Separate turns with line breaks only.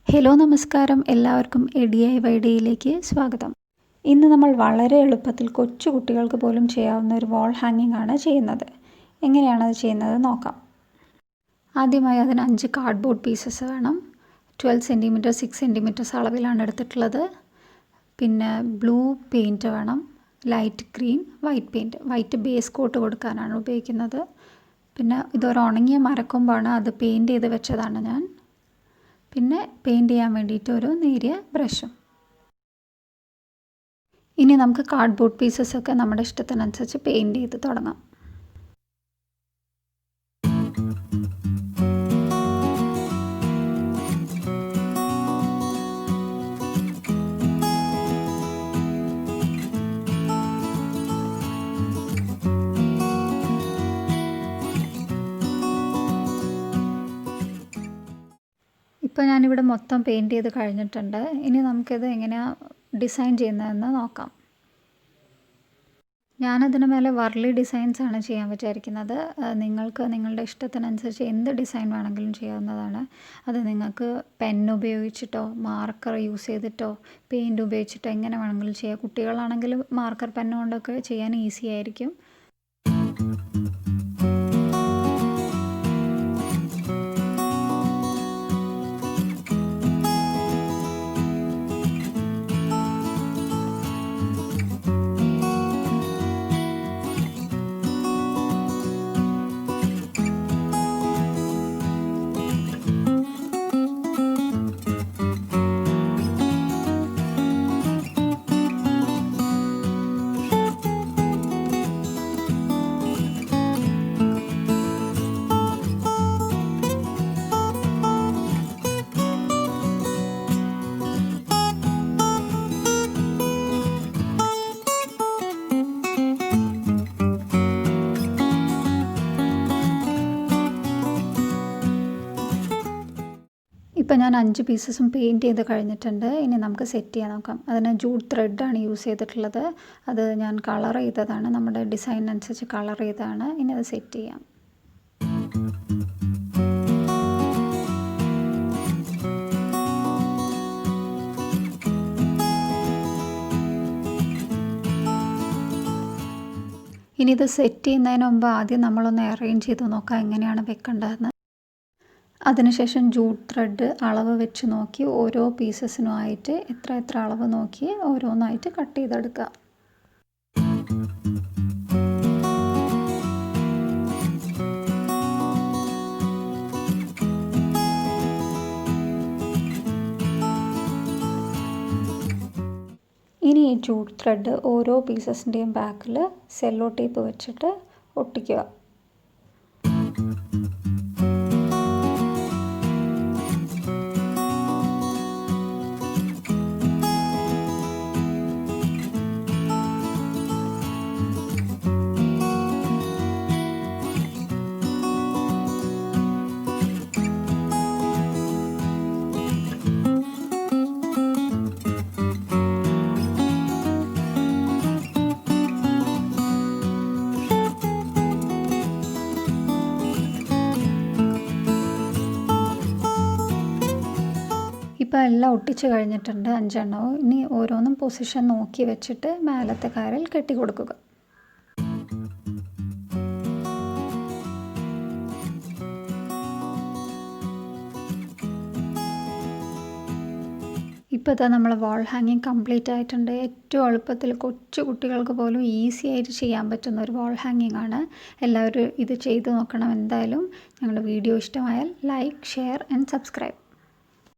Hello നമസ്കാരം, എല്ലാവർക്കും DIY സ്വാഗതം. ഇന്ന് നമ്മൾ വളരെ എളുപ്പത്തിൽ കൊച്ചു കുട്ടികൾക്ക് പോലും ചെയ്യാവുന്ന ഒരു വാൾ ഹാങ്ങിങ് ആണ് ചെയ്യുന്നത്. എങ്ങനെയാണത് ചെയ്യുന്നത് നോക്കാം. ആദ്യമായി അതിന് 5 കാർഡ്ബോർഡ് പീസസ് വേണം. 12 സെൻറ്റിമീറ്റർ 6 സെൻറ്റിമീറ്റർ അളവിലാണ് എടുത്തിട്ടുള്ളത്. പിന്നെ ബ്ലൂ പെയിൻറ്റ് വേണം, light green, white paint. White base coat കൊടുക്കാനാണ് ഉപയോഗിക്കുന്നത്. പിന്നെ ഇതൊരു ഉണങ്ങിയ മരക്കൊമ്പാണ്, അത് പെയിൻറ്റ് ചെയ്ത് വെച്ചതാണ് ഞാൻ. പിന്നെ പെയിൻറ്റ് ചെയ്യാൻ വേണ്ടിയിട്ട് ഒരു നേരിയ ബ്രഷും. ഇനി നമുക്ക് കാർഡ്ബോർഡ് പീസസൊക്കെ നമ്മുടെ ഇഷ്ടത്തിനനുസരിച്ച് പെയിൻറ്റ് ചെയ്ത് തുടങ്ങാം. ഇപ്പോൾ ഞാനിവിടെ മൊത്തം പെയിൻറ്റ് ചെയ്ത് കഴിഞ്ഞിട്ടുണ്ട്. ഇനി നമുക്കിത് എങ്ങനെയാണ് ഡിസൈൻ ചെയ്യുന്നതെന്ന് നോക്കാം. ഞാനതിന് മേലെ വർലി ഡിസൈൻസാണ് ചെയ്യാൻ വിചാരിക്കുന്നത്. നിങ്ങൾക്ക് നിങ്ങളുടെ ഇഷ്ടത്തിനനുസരിച്ച് എന്ത് ഡിസൈൻ വേണമെങ്കിലും ചെയ്യാവുന്നതാണ്. അത് നിങ്ങൾക്ക് പെൻ ഉപയോഗിച്ചിട്ടോ മാർക്കർ യൂസ് ചെയ്തിട്ടോ പെയിൻറ്റ് ഉപയോഗിച്ചിട്ടോ എങ്ങനെ വേണമെങ്കിലും ചെയ്യാം. കുട്ടികളാണെങ്കിൽ മാർക്കർ പെന്ന് കൊണ്ടൊക്കെ ചെയ്യാൻ ഈസി ആയിരിക്കും. ഇപ്പോൾ ഞാൻ 5 പീസസും പെയിൻറ്റ് ചെയ്ത് കഴിഞ്ഞിട്ടുണ്ട്. ഇനി നമുക്ക് സെറ്റ് ചെയ്യാൻ നോക്കാം. അതിന് ജൂട്ട് ത്രെഡാണ് യൂസ് ചെയ്തിട്ടുള്ളത്. അത് ഞാൻ കളർ ചെയ്തതാണ്, നമ്മുടെ ഡിസൈനനുസരിച്ച് കളർ ചെയ്തതാണ്. ഇനി അത് സെറ്റ് ചെയ്യാം. ഇനി ഇത് സെറ്റ് ചെയ്യുന്നതിന് മുമ്പ് ആദ്യം നമ്മളൊന്ന് അറേഞ്ച് ചെയ്ത് നോക്കാം എങ്ങനെയാണ് വെക്കേണ്ടതെന്ന്. അതിനുശേഷം ജൂട്ട് ത്രെഡ് അളവ് വെച്ച് നോക്കി ഓരോ പീസസിനുമായിട്ട് എത്ര അളവ് നോക്കി ഓരോന്നായിട്ട് കട്ട് ചെയ്തെടുക്കുക. ഇനി ഈ ജൂട്ട് ത്രെഡ് ഓരോ പീസസിൻ്റെയും ബാക്കിൽ സെല്ലോ ടേപ്പ് വെച്ചിട്ട് ഒട്ടിക്കുക. ഇപ്പോൾ എല്ലാം ഒട്ടിച്ച് കഴിഞ്ഞിട്ടുണ്ട്, 5 എണ്ണവും. ഇനി ഓരോന്നും പൊസിഷൻ നോക്കി വെച്ചിട്ട് മേലത്തെ കയറിൽ കെട്ടി കൊടുക്കുക. ഇപ്പോൾ ഇതാ നമ്മൾ വാൾ ഹാങ്ങിങ് കംപ്ലീറ്റ് ആയിട്ടുണ്ട്. ഏറ്റവും എളുപ്പത്തിൽ കൊച്ചു കുട്ടികൾക്ക് പോലും ഈസി ആയിട്ട് ചെയ്യാൻ പറ്റുന്ന ഒരു വാൾ ഹാങ്ങിങ് ആണ്. എല്ലാവരും ഇത് ചെയ്ത് നോക്കണം എന്തായാലും. ഞങ്ങളുടെ വീഡിയോ ഇഷ്ടമായാൽ ലൈക്ക്, ഷെയർ ആൻഡ് സബ്സ്ക്രൈബ്.